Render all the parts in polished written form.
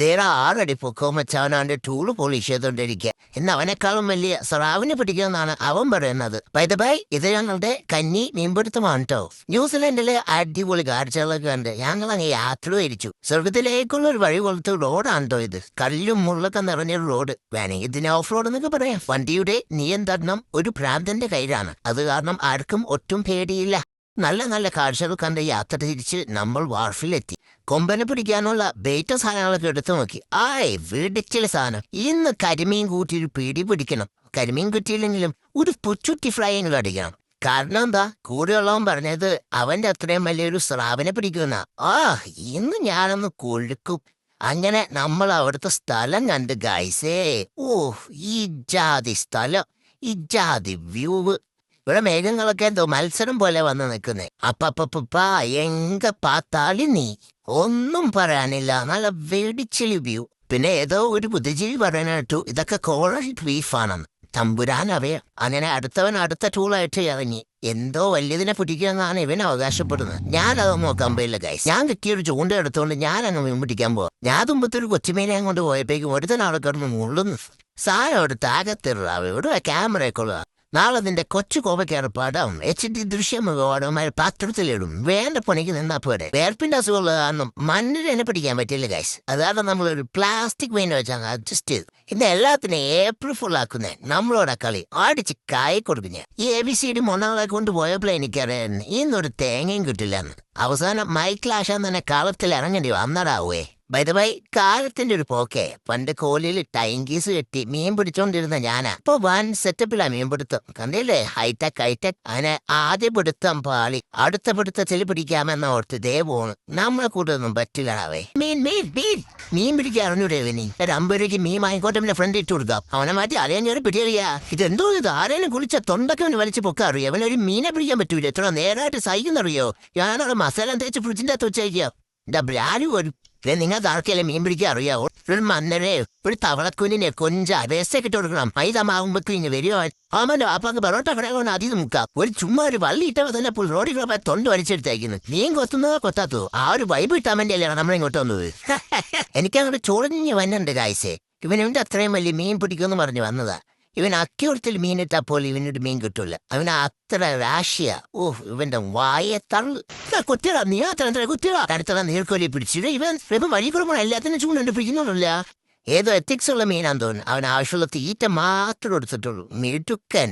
ദേടാ 6 അടി പൊക്കവും വെച്ചവൻ അവന്റെ tool polish ചെയ്തോണ്ടിരിക്കുക. ഇന്ന് അവനേക്കാളും വലിയ സ്രാവിനെ പിടിക്കുമെന്നാണ് അവൻ പറയുന്നത്. ബൈ ഇത് ഞങ്ങളുടെ കന്നി മീൻപിടുത്തമാണ് കേട്ടോ. ന്യൂസിലൻഡിലെ അടിപൊളി കാഴ്ചകളൊക്കെ ഉണ്ട്. ഞങ്ങൾ അങ്ങ് യാത്ര തിരിച്ചു. സ്വർഗത്തിലേക്കുള്ള ഒരു വഴി കൊളുത്ത റോഡാണ് കേട്ടോ ഇത്. കല്ലും മുള്ളൊക്കെ നിറഞ്ഞൊരു റോഡ്. വേണമെങ്കിൽ ഇതിനെ ഓഫ് റോഡ് എന്നൊക്കെ പറയാം. വണ്ടിയുടെ നിയന്ത്രണം ഒരു ഭ്രാന്തന്റെ കയ്യിലാണ്. അത് കാരണം ആർക്കും ഒട്ടും പേടിയില്ല. നല്ല നല്ല കാഴ്ചകൾ കണ്ട് യാത്ര തിരിച്ച് നമ്മൾ വാർഫിലെത്തി. കൊമ്പനെ പിടിക്കാനുള്ള ബേറ്റ സാധനങ്ങളൊക്കെ എടുത്തു നോക്കി. വീടിച്ചിലെ സാധനം. ഇന്ന് കരിമീൻ കൂട്ടിയൊരു പിടി പിടിക്കണം. കരിമീൻ കിട്ടിയില്ലെങ്കിലും ഒരു പുച്ചുറ്റി ഫ്രൈയെങ്കിലും അടിക്കണം. കാരണം എന്താ, കൂടെയുള്ളവൻ പറഞ്ഞത് അവന്റെ അത്രയും വലിയൊരു സ്രാവിനെ പിടിക്കുന്ന. ഇന്ന് ഞാനൊന്ന് കൊഴുക്കും. അങ്ങനെ നമ്മൾ അവിടുത്തെ സ്ഥലം കണ്ട് ഗൈസേ. ഈ ജാതി സ്ഥലം, ഈ ജാതി വ്യൂവ്. ഇവിടെ മേഘങ്ങളൊക്കെ എന്തോ മത്സരം പോലെ വന്ന് നിൽക്കുന്നേ. അപ്പപ്പ എങ്ക പാത്താളി നീ ഒന്നും പറയാനില്ല. നല്ല വെടിച്ചിലി വ്യൂ. പിന്നെ ഏതോ ഒരു ബുദ്ധിജീവി പറയാനായിട്ടു ഇതൊക്കെ കോറൽ റീഫാണെന്ന്. തമ്പുരാനവയെ. അങ്ങനെ അടുത്ത ടൂളായിട്ട് ഇറങ്ങി. എന്തോ വലിയതിനെ പിടിക്കാന്നാണ് ഇവൻ അവകാശപ്പെടുന്നത്. ഞാനത് നോക്കാൻ പോയില്ല ഗൈസ്. ഞാൻ കിട്ടിയൊരു ചൂണ്ട എടുത്തോണ്ട് ഞാൻ അങ്ങ് മീൻ പിടിക്കാൻ പോവാ. ഞാൻ തുമ്പത്തൊരു കൊച്ചുമീനെ കൊണ്ട് പോയപ്പോഴേക്കും ഒരുത്തനാളെ കിടന്ന് മുള്ളുന്നു. സാധനം എടുത്ത് ആകത്തിറാവ. ഇവിടെ ക്യാമറയൊക്കെ ഉള്ള. നാളെ നിന്റെ കൊച്ചു കോപക്കാറ് പടം HD ദൃശ്യമുഖമായി പത്രത്തിലിടും. വേണ്ട പണിക്ക് നിന്നാ പോരെ. വേർപ്പിന്റെ അസുഖമുള്ള കാരണം മണ്ണിനെ പിടിക്കാൻ പറ്റില്ല ഗൈസ്. അതാണ് നമ്മളൊരു പ്ലാസ്റ്റിക് വെയിൻ വെച്ചാൽ അഡ്ജസ്റ്റ് ചെയ്തു. ഇന്ന് എല്ലാത്തിനും ഏപ്രിൽ ഫുൾ ആക്കുന്നേ. നമ്മളോടെ കളി അടിച്ച് കായി കൊടുക്കുന്നേ. ഈ ABCD മൊണ്ണകളെ കൊണ്ടുപോയപ്പോൾ എനിക്കറിയാൻ ഇന്നൊരു തേങ്ങയും കിട്ടില്ലെന്ന്. അവസാനം മൈക്കിലാശാൻ തന്നെ കാലത്തിൽ ഇറങ്ങേണ്ടി വന്നടാവേ. ബൈ ദ ബൈ, കാലത്തിന്റെ ഒരു പോക്കേ. പണ്ട് കോലിയിൽ ടൈങ്കീസ് കെട്ടി മീൻ പിടിച്ചോണ്ടിരുന്ന ഞാനാ. ഇപ്പൊ വൻ സെറ്റപ്പിലാ മീൻ പിടുത്തം. കണ്ടില്ലേ, ഹൈടെക്. അങ്ങനെ ആദ്യ പിടുത്തം പാളി. അടുത്ത പിടുത്തത്തിൽ പിടിക്കാമെന്ന ഓർത്ത് ദേ പോണ്. നമ്മളെ കൂട്ടൊന്നും പറ്റില്ലാവേ. മീൻ പിടിക്കാൻ അറിഞ്ഞൂടെ ഇവനി? 50 രൂപയ്ക്ക് മീൻ വാങ്ങിക്കോട്ടെ ഫ്രണ്ട് ഇട്ട് കൊടുക്കാം. അവനെ മാറ്റി അറിയാൻ പിടിയറിയാ. ഇതെന്തോ ഇത് ആരേലും കുളിച്ച തൊണ്ടൊക്കെ അവന് വലിച്ചു പൊക്ക അറിയോ? അവനൊരു മീനെ പിടിക്കാൻ പറ്റൂല. എത്ര നേരമായിട്ട് സഹിക്കുന്നറിയോ? ഞാനവിടെ മസാല തേച്ച് ഫ്രിഡ്ജിന്റെ അകത്ത് വെച്ചേക്കാം. ഒരു നിങ്ങൾ താർക്കല്ലേ മീൻ പിടിക്കാൻ അറിയാവോ? ഒരു മന്നരെ ഒരു തവളക്കുഞ്ഞിനെ വേസ്റ്റൊക്കെ ഇട്ട് കൊടുക്കണം. മൈദമാകുമ്പോ ഇങ്ങനെ വരുമോ? അവന്റെ അപ്പാക്ക് പൊറോട്ട കടകൊണ്ട് അതിന് മുക്കാം. ഒരു ചുമ്മാ ഒരു വള്ളി ഇട്ടവ തന്നെ റോഡിൽ തൊണ്ട് വലിച്ചെടുത്തേക്കുന്നു. നീയും കൊത്തുന്നതോ കൊത്താത്തോ ആ ഒരു വൈബ് ഇട്ടാൻ വേണ്ടിയല്ലേ നമ്മളിങ്ങോട്ട് വന്നത്. എനിക്കങ്ങോട്ട് ചൊളിഞ്ഞ് വന്നുണ്ട് കായ്സേ. ഇവനുണ്ട് അത്രയും വലിയ മീൻ പിടിക്കുമെന്ന് പറഞ്ഞു വന്നതാ. ഇവൻ അക്യൂറത്തിൽ മീനിട്ടാ പോലെ ഇവനൊരു മീൻ കിട്ടൂല. അവന് അത്ര രാശിയ. ഇവന്റെ വായെ തള്ളു. കുത്തിടാ, നീ അത്ര കുത്തിടാ. അടുത്തതാ നീർക്കോലി പിടിച്ചിട്ട് ഇവൻ വഴി കുറവാണ്. എല്ലാത്തിനും ചൂണ്ടുണ്ട് പിടിക്കുന്നുണ്ടല്ല. ഏതോ എത്തിക്സ് ഉള്ള മീനാന്ന് തോന്നുന്നു. അവൻ ആവശ്യമുള്ള തീറ്റ മാത്രം എടുത്തിട്ടുള്ളൂ. മിടുക്കൻ.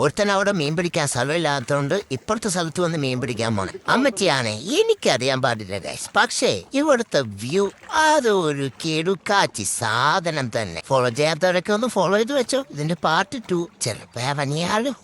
ഒരുത്തൻ അവിടെ മീൻ പിടിക്കാൻ സ്ഥലമില്ലാത്തതുകൊണ്ട് ഇപ്പുറത്തെ സ്ഥലത്ത് വന്ന് മീൻ പിടിക്കാൻ പോണെ. അമ്മച്ചിയാണ്, എനിക്കറിയാൻ പാടില്ല ഗൈസ്. പക്ഷേ ഇവിടുത്തെ വ്യൂ അതൊരു കെടുക്കാച്ചി സാധനം തന്നെ. ഫോളോ ചെയ്യാത്തവരൊക്കെ ഒന്ന് ഫോളോ ചെയ്ത് വെച്ചോ. ഇതിന്റെ പാർട്ട് 2 ചിലപ്പോ പനിയാലും.